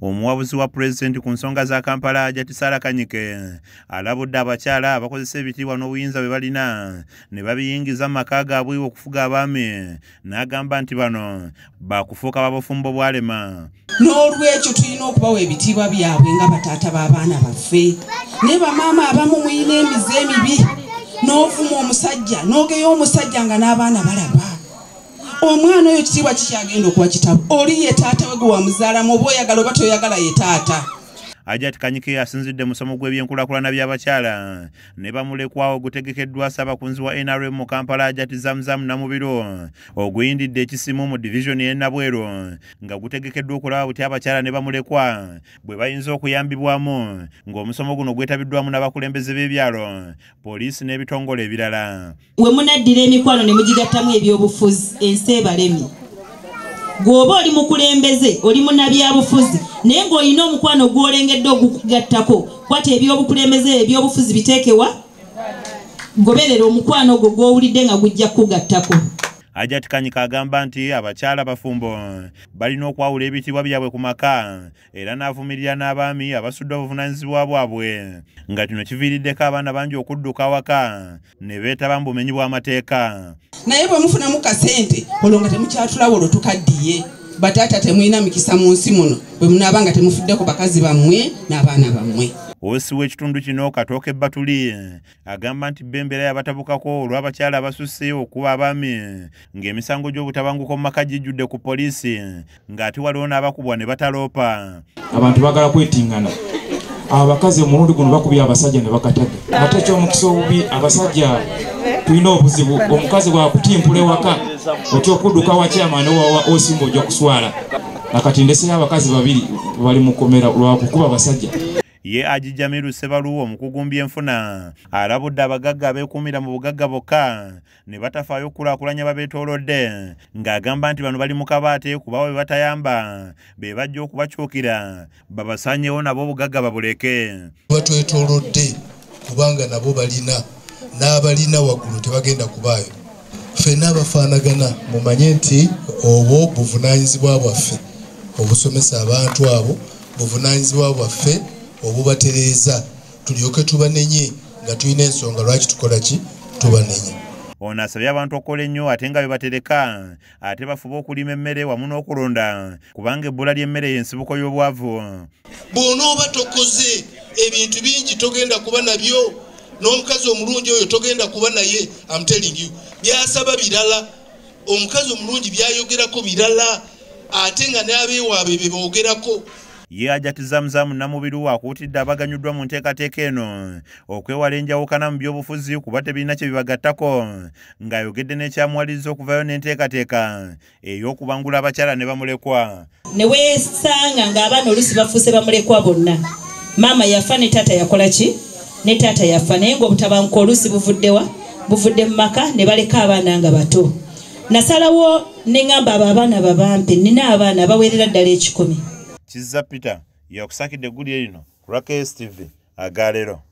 Omuwabuzi wa President ku nsonga za Kampala Hajati Sarah Kanyike alabudde abakyala abakozesa ebitiibwa n'obuyinza bwe balina ne babiyingiza mu maka gaabwe okufuga abaami, n'agamba nti bano bakufuuka babufumbo bwalema. N'olwekyo tulina okubawa ebitiibwa byabwe nga bataata b'abaana baffe. Ne bamaama abamu muyina emize emibi n'ovuma omusajja n'ogeya omusajja nga n'abaana balaba. Omwana oyo kitiibwa kikyagenda okuba kitabo. Oli ye taata we gwe wamuzaalamu oba oyagala oba toyagala ye taata. Hajati Kanyike asinzidde musomo gw'ebyenkulaakulana by'abakyala ne bamulekwa ogutegekeddwa Ssaabakunzi wa NRM mu Kampala Hajati Zamzam Namubiro oguyindidde ekisimu mu divisioni y'e Nabwero nga gutegekeddwa okulaba buti abakyala ne bamulekwa bwe bayinza okuyambibwamu ng'omusomo guno gwetabiddwamu n'abakulembeze b'ebyalo, poliisi n'ebitongole ebirala. We munaddira emikwano ne mugigattamu ebyobufuzi ensi ebalemi. Gwoba oli mukulembeze oli munnabyabufuzi naye ng'olina omukwano gw'olengedde ogugattako kwata ebyobukulembeze ebyobufuzi biteekewa goberera omukwano ogwo gw'owulidde nga gujja kugattako. Hajati Kanyike agamba nti abakyala bafumbo balina okwawula ebitiibwa byabwe ku maka era n'avumirira n'abaami abasudde obuvunaanyizibwa bwabwe nga kino kiviiriddeko abaana bangi okudduka awaka ne beetaba mu bumenyi bw'amateeka. Naye bwe mufunamu kasente olwo nga temukyatulawo olwo tukaddiye. Bataata temulina mikisa mu nsi muno bwe munaaba nga temufuddeko bakazi bammwe n'abaana bammwe. Osi w'ekitundu kino Katooke Batuli agamba nti b'embeera yabatabukako olw'abakyala abasusse okuba abaami ng'emisango gy'obutabanguko mu maka gijjudde ku poliisi ng'ate waliwo n'abakubwa ne bataloopa. Abantu bagala kwetingana. Abakazi omulundi guno bakubye abasajja ne bakataga. Ate eky'omukisa obubi abasajja tulina obuzibu. Omukazi bw'akutimpula ewaka otya okudduka wa chairman owa osimba ojja kuswala. Nakati ndeseyo abakazi babiri bali mu kkomera lwa kukuba abasajja. Ye Ajijamiru Sebalu omukugumbye enfuna alabudde abagagga abeekuumira mu bugagga bokka ne batafaayo okulaakulanya babeetoolodde ng'agamba nti bano bali mu kabaate kuba bwe batayamba be bajja okubakyukira babasaanyewo nabo obugagga babuleke. Batwetoolodde kubanga nabo balina n'abalina waggulu tebagenda kubaayo. Ffenna abafaanagana mumanye nti obwo buvunaanyizibwa bwaffe obusomesa abantu abo buvunaanyizibwa bwaffe obubatereeza tulyoke tubanenye nga tulina ensonga lwaki tukola ki tubanenye. Ono asabye abantu okukola ennyo ate nga bebatereka ate bafuba okulima emmere wamu n'okulonda kubanga ebbula ly'emmere y'ensibuko y'obwavu. Bw'onooba tokoze ebintu bingi togenda kuba nabyo n'omukazi omulungi oyo togenda kuba naye. I'm telling you byasaba birala. Omukazi omulungi byayogerako birala ate nga n'abeewaabwe be boogerako. Ye Hajati Zamzam Namubiru akuutidde abaganyuddwa mu nteekateeka eno okwewala enjawukana mu by'obufuzi kuba tebirina kye bibagattako ng'ayogedde n'ekyamuwaliriza okuvayo n'enteekateeka ey'okubangula abakyala ne bamulekwa. Ne weesanga ng'abaana oluusi bafuuse bamulekwa bonna. Maama yafa ne taata yakola ki? Ne taata yafa naye ng'obutabanguko oluusi buvudde mu maka ne baleka abaana nga bato. Nasalawo ne ngamba abo abaana babampe nina abaana abawerera ddala 10. Kizza Peter yakusakidde eggulire lino ku KSTV Agalero.